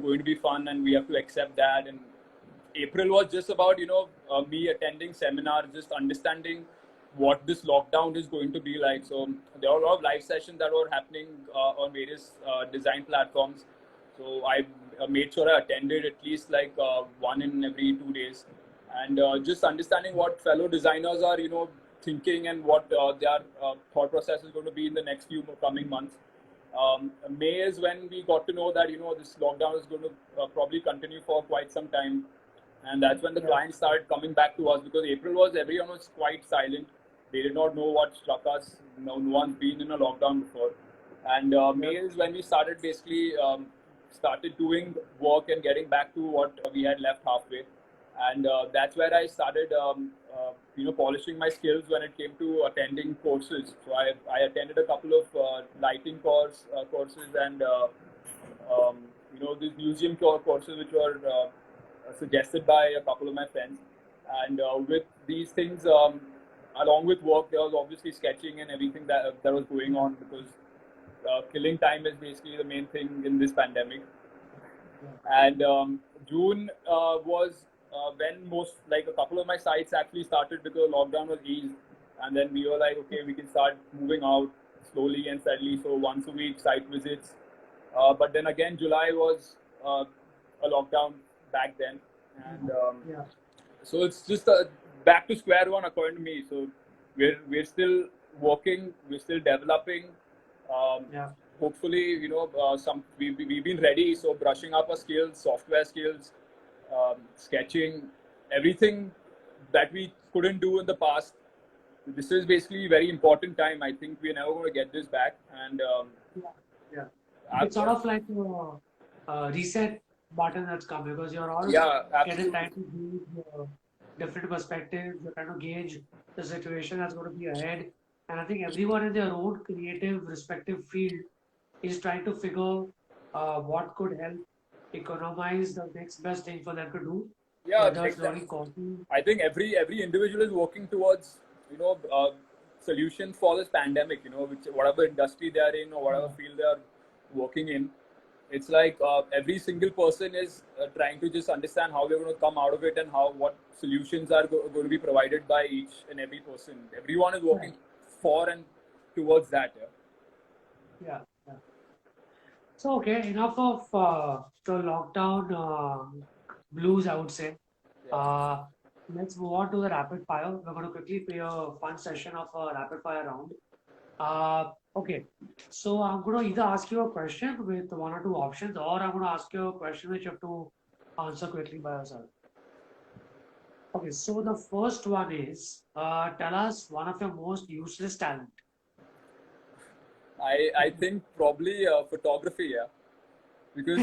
going to be fun and we have to accept that. And April was just about, me attending seminars, just understanding what this lockdown is going to be like. So there were a lot of live sessions that were happening on various design platforms. So I made sure I attended at least like one in every 2 days, and just understanding what fellow designers are, thinking and what their thought process is going to be in the next few coming months. May is when we got to know that this lockdown is going to probably continue for quite some time, and that's when the Yeah. clients started coming back to us, because April was everyone was quite silent. They did not know what struck us. No one's been in a lockdown before, and May is when we started basically started doing work and getting back to what we had left halfway, and that's where I started polishing my skills when it came to attending courses. So I attended a couple of lighting courses and these museum courses which were suggested by a couple of my friends. And with these things, along with work, there was obviously sketching and everything that was going on, because killing time is basically the main thing in this pandemic. And June was when most, like, a couple of my sites actually started, because lockdown was eased, and then we were like, okay, we can start moving out slowly and steadily. So once a week site visits. But then again, July was a lockdown back then, and Yeah. so it's just back to square one according to me. So we're still working, we're still developing. Yeah. Hopefully, we've been ready. So brushing up our skills, software skills, sketching, everything that we couldn't do in the past. This is basically a very important time. I think we're never going to get this back. And Yeah. It's sort of like a reset button that's come, because you're all yeah, getting absolutely. time to gauge different perspectives. You're trying to gauge the situation that's going to be ahead. And I think everyone in their own creative, respective field is trying to figure what could help economize the next best thing for them to do, Yeah, whether it's exactly. learning costing. I think every individual is working towards solutions for this pandemic. Which whatever industry they are in or whatever field they are working in, it's like every single person is trying to just understand how we're going to come out of it, and what solutions are going to be provided by each and every person. Everyone is working for and towards that. Yeah. Yeah. So, okay, enough of the lockdown blues, I would say. Yeah. Let's move on to the rapid fire. We're going to quickly play a fun session of a rapid fire round. Okay, so I'm going to either ask you a question with one or two options, or I'm going to ask you a question which you have to answer quickly by yourself. Okay, so the first one is tell us one of your most useless talent. I think probably photography, yeah, because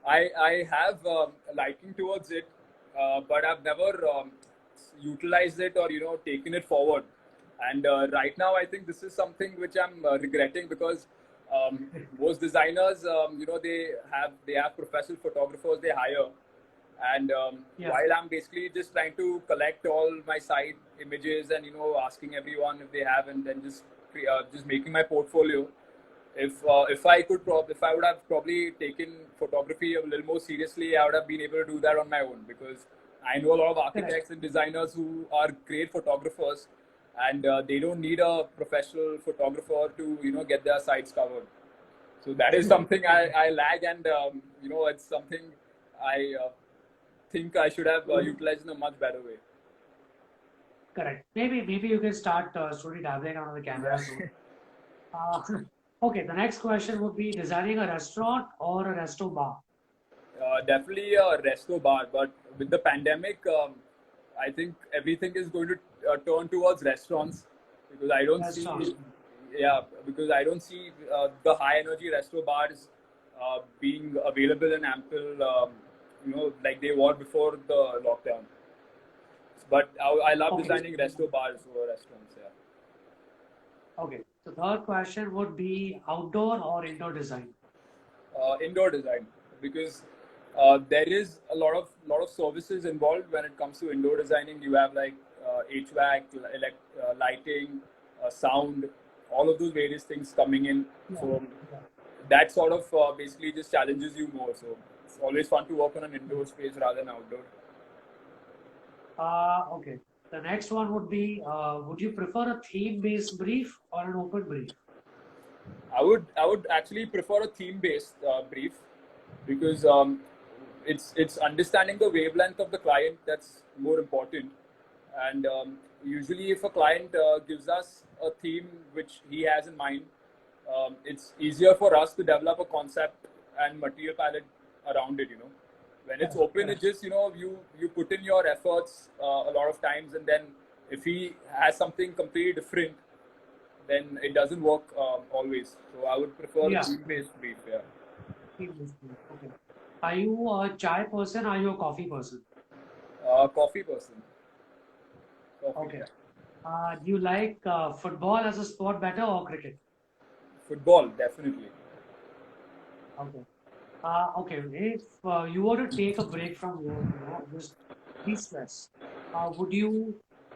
I have a liking towards it, but I've never utilized it or taken it forward. And right now, I think this is something which I'm regretting, because most designers, they have professional photographers they hire, and Yeah. while I'm basically just trying to collect all my site images and asking everyone if they have, and then just making my portfolio. If I could if I would have probably taken photography a little more seriously, I would have been able to do that on my own, because I know a lot of architects and designers who are great photographers, and they don't need a professional photographer to get their sites covered. So that is something I lag, and it's something I think I should have utilized in a much better way. Correct. Maybe you can start slowly dabbling on the camera soon. Yeah. Uh, okay, the next question would be designing a restaurant or a resto bar. Definitely a resto bar, but with the pandemic, I think everything is going to turn towards restaurants because I don't Restaurant. see, yeah, because I don't see the high energy resto bars being available in ample, like they were before the lockdown. But I love Okay. designing resto bars for restaurants. Yeah. Okay. The third question would be outdoor or indoor design. Indoor design, because there is a lot of services involved when it comes to indoor designing. You have like HVAC, lighting, sound, all of those various things coming in. Yeah. So Yeah. that sort of basically just challenges you more. So it's always fun to work on an indoor space rather than outdoor. Okay. The next one would be would you prefer a theme-based brief or an open brief? I would actually prefer a theme based brief, because it's understanding the wavelength of the client that's more important. And usually, if a client gives us a theme which he has in mind, it's easier for us to develop a concept and material palette around it. When it's Correct, open, it correct. just you put in your efforts a lot of times, and then if he has something completely different, then it doesn't work always. So I would prefer a Yeah. theme-based brief. Yeah. Theme-based brief. Okay. Are you a chai person or are you a coffee person? Coffee person. Coffee. Okay. Yeah. Do you like football as a sport better or cricket? Football, definitely. Okay. Okay. If you were to take a break from work, just de-stress, would you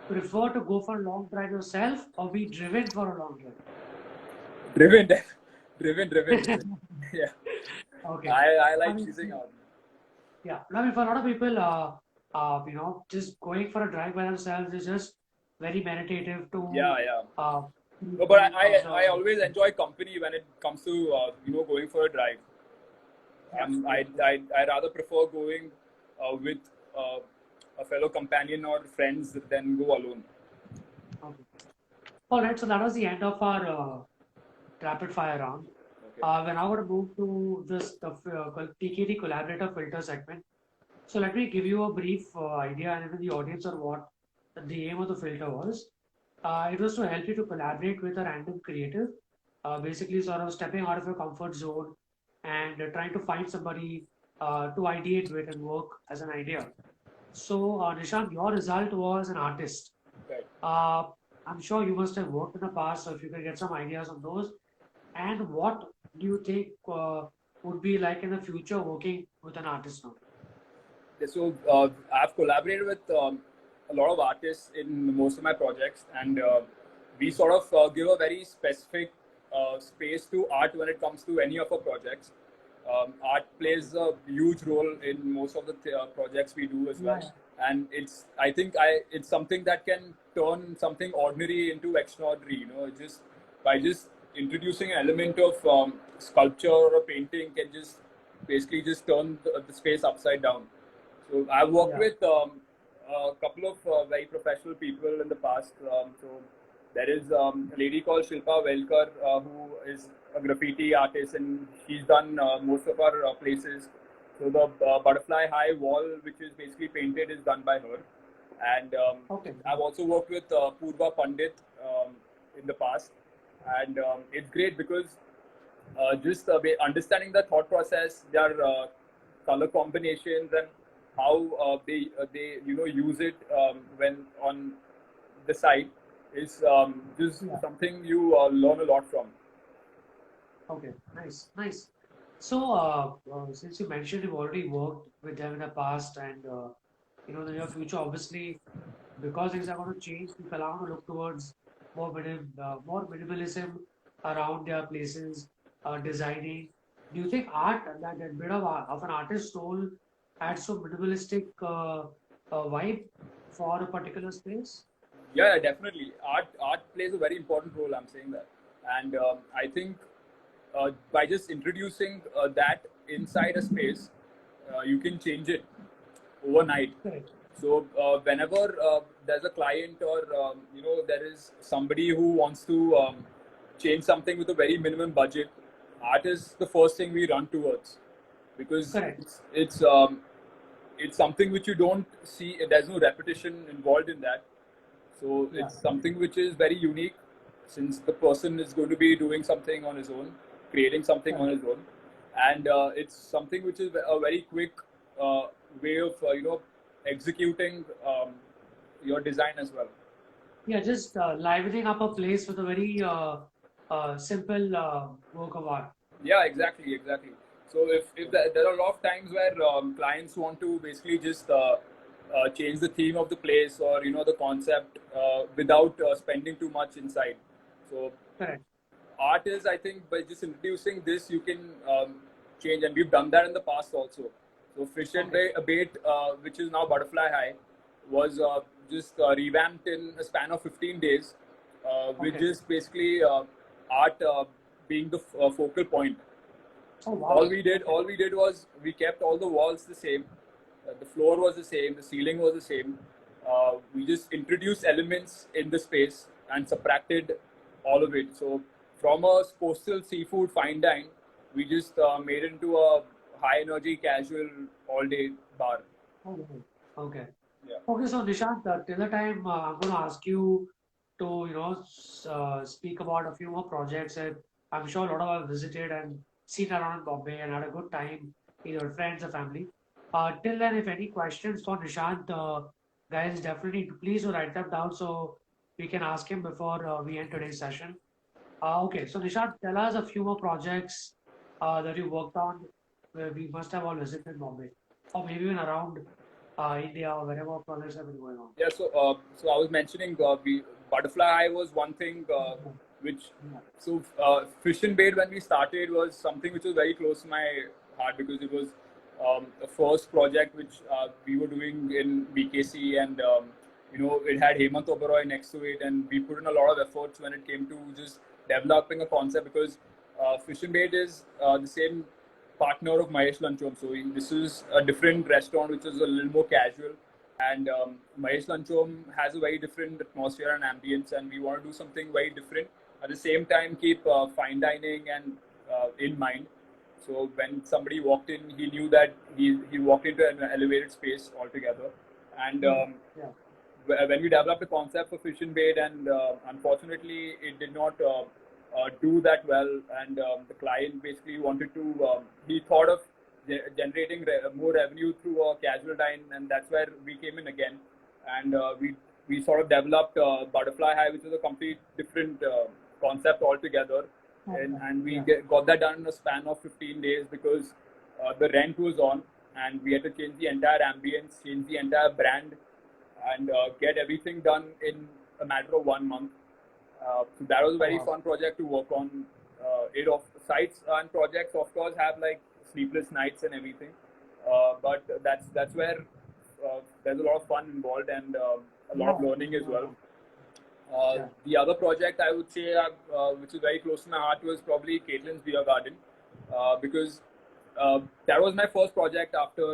prefer to go for a long drive yourself or be driven for a long drive? Driven, driven. Yeah. Okay. I I like mean, choosing out. yeah. I mean, for a lot of people, just going for a drive by themselves is just very meditative Yeah, to yeah. uh, No, but I observe. always enjoy company when it comes to going for a drive. Yeah, yeah. I rather prefer going with uh, a fellow companion or friends than go alone. Okay. All right. So that was the end of our rapid fire round. Okay. We're now going to move to this the TKT collaborator filter segment. So let me give you a brief idea and even the audience on what the aim of the filter was. It was to help you to collaborate with a random creative, basically sort of stepping out of your comfort zone and trying to find somebody to ideate with and work as an idea. So, Nishant, your result was an artist. Right. Uh, I'm sure you must have worked in the past, so if you can get some ideas on those. And what do you think would be like in the future working with an artist now? So I've collaborated with a lot of artists in most of my projects, and we sort of give a very specific space to art when it comes to any of our projects. Art plays a huge role in most of the projects we do as Yeah, well, and it's something that can turn something ordinary into extraordinary. Just by just introducing an element of sculpture or painting can just basically just turn the space upside down. So I've worked yeah, with a couple of very professional people in the past. So there is a lady called Shilpa Velkar, who is a graffiti artist, and she's done most of our places. So the butterfly high wall, which is basically painted, is done by her. And okay, I've also worked with Purva Pandit in the past, and it's great because just understanding the thought process, their color combinations, and how they use it when on the site is just yeah, something you learn a lot from. okay, nice, nice. So, since you mentioned you've already worked with them in the past, and in the near future, obviously, because things are going to change, people are going to look towards more minimalism around their places, designing. Do you think art, that bit of an artist's soul, adds to minimalistic vibe for a particular space? Yeah, definitely. Art plays a very important role. I'm saying that, and I think by just introducing that inside a space, you can change it overnight. Correct. So whenever there's a client or there is somebody who wants to change something with a very minimum budget, art is the first thing we run towards because Correct. it's something which you don't see. There's no repetition involved in that. So Yeah. it's something which is very unique since the person is going to be doing something on his own, creating something on his own, and it's something which is a very quick uh, way of executing your design as well. Yeah, just livening up a place with a very simple work of art. Yeah, exactly. So if there are a lot of times where clients want to basically just change the theme of the place or the concept without spending too much inside. So Correct. art is, I think, by just introducing this, you can change, and we've done that in the past also. So Fish and Okay. Bait, which is now Butterfly High, was just revamped in a span of 15 days, with Okay. just basically art being the focal point. Oh, All wow. we did, Okay. all we did was we kept all the walls the same, the floor was the same, the ceiling was the same. We just introduced elements in the space and subtracted all of it. So from a coastal seafood fine dine, we just made it into a high energy casual all day bar. Okay. Okay. Yeah. Okay, so Nishant, till the time I'm going to ask you to, speak about a few more projects that I'm sure a lot of us have visited and seen around Bombay and had a good time, either friends or family. Till then, if any questions for Nishant, guys, definitely please do write them down so we can ask him before we end today's session. Okay, so Nishant, tell us a few more projects that you worked on where we must have all visited Bombay, or maybe even around India or wherever projects have been going on. Yeah, so I was mentioning we Butterfly Eye was one thing which Yeah. so Fish and Bait when we started was something which was very close to my heart because it was the first project which we were doing in BKC and it had Hemant Oberoi next to it and we put in a lot of efforts when it came to just developing a concept because Fish and Bait is the same partner of Mahesh Lanchom. So this is a different restaurant which is a little more casual and Mahesh Lanchom has a very different atmosphere and ambience, and we want to do something very different. At the same time, keep fine dining and in mind. So when somebody walked in, he knew that he walked into an elevated space altogether. And Yeah. when we developed a concept for Fish and Bait, and unfortunately, it did not do that well. And the client basically wanted to. He thought of generating more revenue through a casual dine, and that's where we came in again. And we sort of developed Butterfly High, which is a complete different concept altogether. And we got that done in a span of 15 days because the rent was on, and we had to change the entire ambience, change the entire brand, and get everything done in a matter of 1 month. So that was a very fun project to work on. It of sites and projects, of course, have like sleepless nights and everything, but that's where there's a lot of fun involved and a lot of learning as well. The other project I would say, which is very close to my heart, was probably Caitlin's Beer Garden, because that was my first project after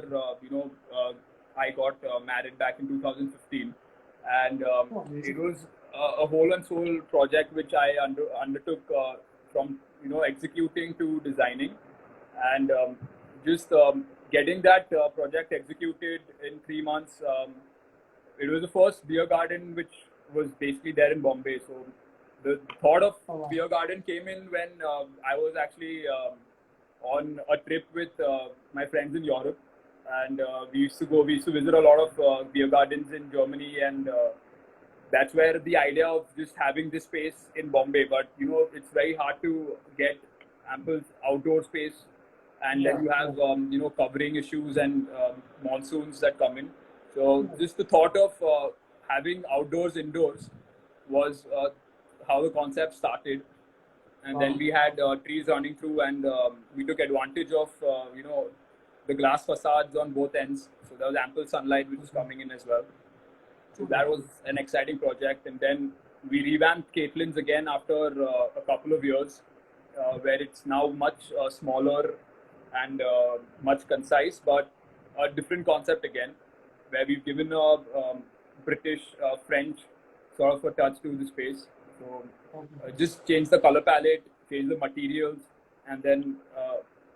I got married back in 2015, and it was a whole and soul project which I undertook from executing to designing, and just getting that project executed in 3 months. It was the first beer garden which was basically there in Bombay. So the thought of beer garden came in when I was actually on a trip with my friends in Europe, and we used to visit a lot of beer gardens in Germany, and that's where the idea of just having this space in Bombay. But it's very hard to get ample outdoor space, and then you have covering issues and monsoons that come in. So just the thought of having outdoors indoors was how the concept started, and then we had trees running through, and we took advantage of the glass facades on both ends, so there was ample sunlight which was coming in as well. So that was an exciting project. And then we revamped Caitlin's again after a couple of years, where it's now much smaller and much concise, but a different concept again, where we've given a British, French sort of a touch to the space. So just change the color palette, change the materials, and then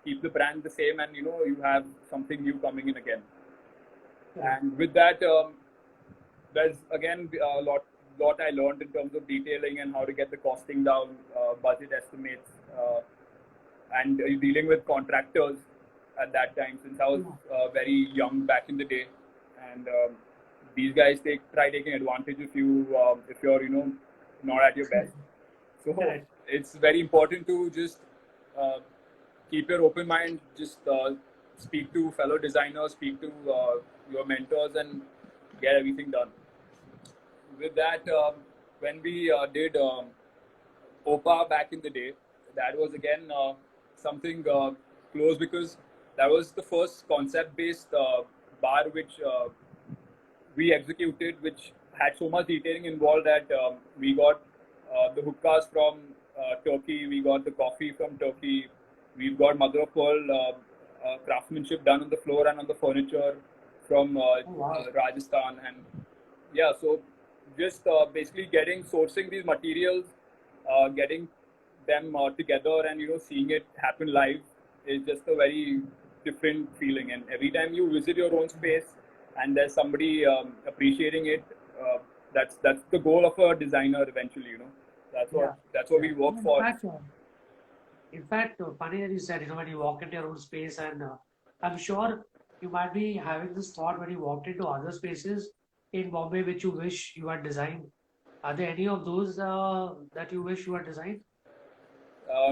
keep the brand the same, and you have something new coming in again. And with that, there's again a lot I learned in terms of detailing and how to get the costing down, budget estimates, and dealing with contractors at that time, since I was very young back in the day. And these guys try taking advantage of you if you're not at your best. So it's very important to just keep your open mind, just speak to fellow designers, speak to your mentors, and get everything done. With that, when we did OPA back in the day, that was again something close, because that was the first concept-based bar which we executed, which had so much detailing involved that we got the hookahs from Turkey, we got the coffee from Turkey, we've got mother of pearl craftsmanship done on the floor and on the furniture from Rajasthan. And yeah, so just basically sourcing these materials, getting them together, and seeing it happen live is just a very different feeling. And every time you visit your own space and there's somebody appreciating it, that's the goal of a designer eventually. That's what we work for. In fact, funny that you said, when you walk into your own space, and I'm sure you might be having this thought when you walked into other spaces in Bombay which you wish you had designed. Are there any of those that you wish you had designed?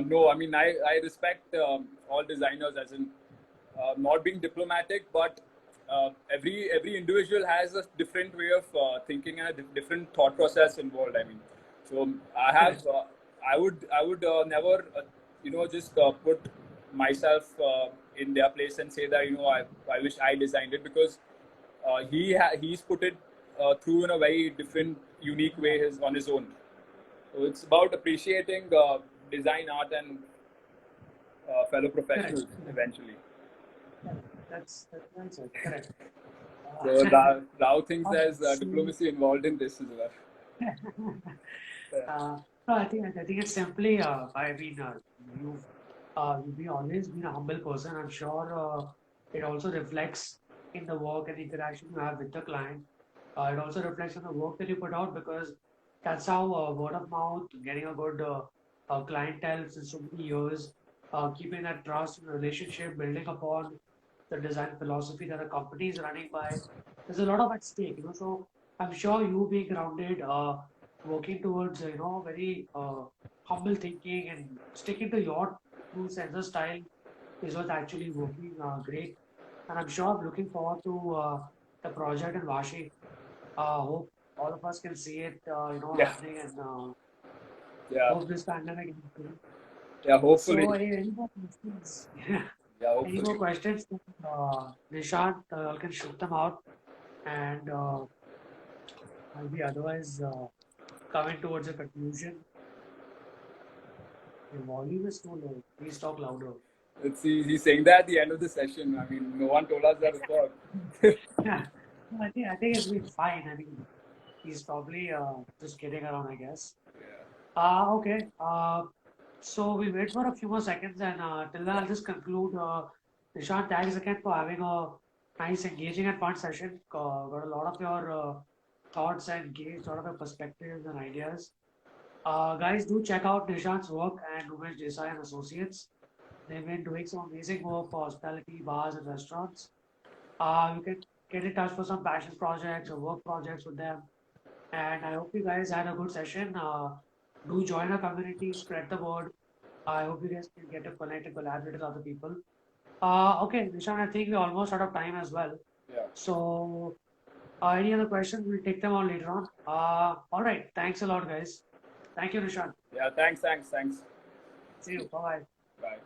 No, I mean, I respect all designers, as in not being diplomatic, but every individual has a different way of thinking and a different thought process involved. I mean, so I would never just put myself in their place and say that I wish I designed it, because he's put it through in a very different, unique way on his own. So it's about appreciating design, art, and fellow professionals eventually. That's nice. Correct. So Rao thinks there's diplomacy involved in this as well. No, I think it's simply. I mean, you've always been a humble person. I'm sure it also reflects in the work and interaction you have with the client. It also reflects in the work that you put out, because that's how word of mouth, getting a good clientele since so many years, keeping that trust and relationship, building upon the design philosophy that a company is running by. There's a lot of at stake, So I'm sure you being grounded, working towards very humble thinking and sticking to your true sense of style is what's actually working great. And I'm sure I'm looking forward to the project in Vashi. Hope all of us can see it, happening, and hope this pandemic is good. Yeah, hopefully. So, any more questions? Yeah, hopefully. Any more questions? Nishant, I can shoot them out, and I'll be otherwise coming towards a conclusion. Your volume is too low. Please talk louder. He's saying that at the end of the session. I mean, no one told us that before. Yeah, I think it's been fine. I mean, he's probably just kidding around, I guess. Yeah. Okay. So we wait for a few more seconds, and till then I'll just conclude. Nishant, thanks again for having a nice, engaging and fun session. Got a lot of your thoughts and gains, a lot of your perspectives and ideas. Guys, do check out Nishant's work and Umesh Desai and Associates. They've been doing some amazing work for hospitality, bars, and restaurants. You can get in touch for some passion projects or work projects with them. And I hope you guys had a good session. Do join our community, spread the word. I hope you guys can get to connect and collaborate with other people. Okay, Nishant, I think we're almost out of time as well. Yeah. So, any other questions? We'll take them on later on. All right. Thanks a lot, guys. Thank you, Nishant. Yeah, thanks. See you. Bye-bye. Bye.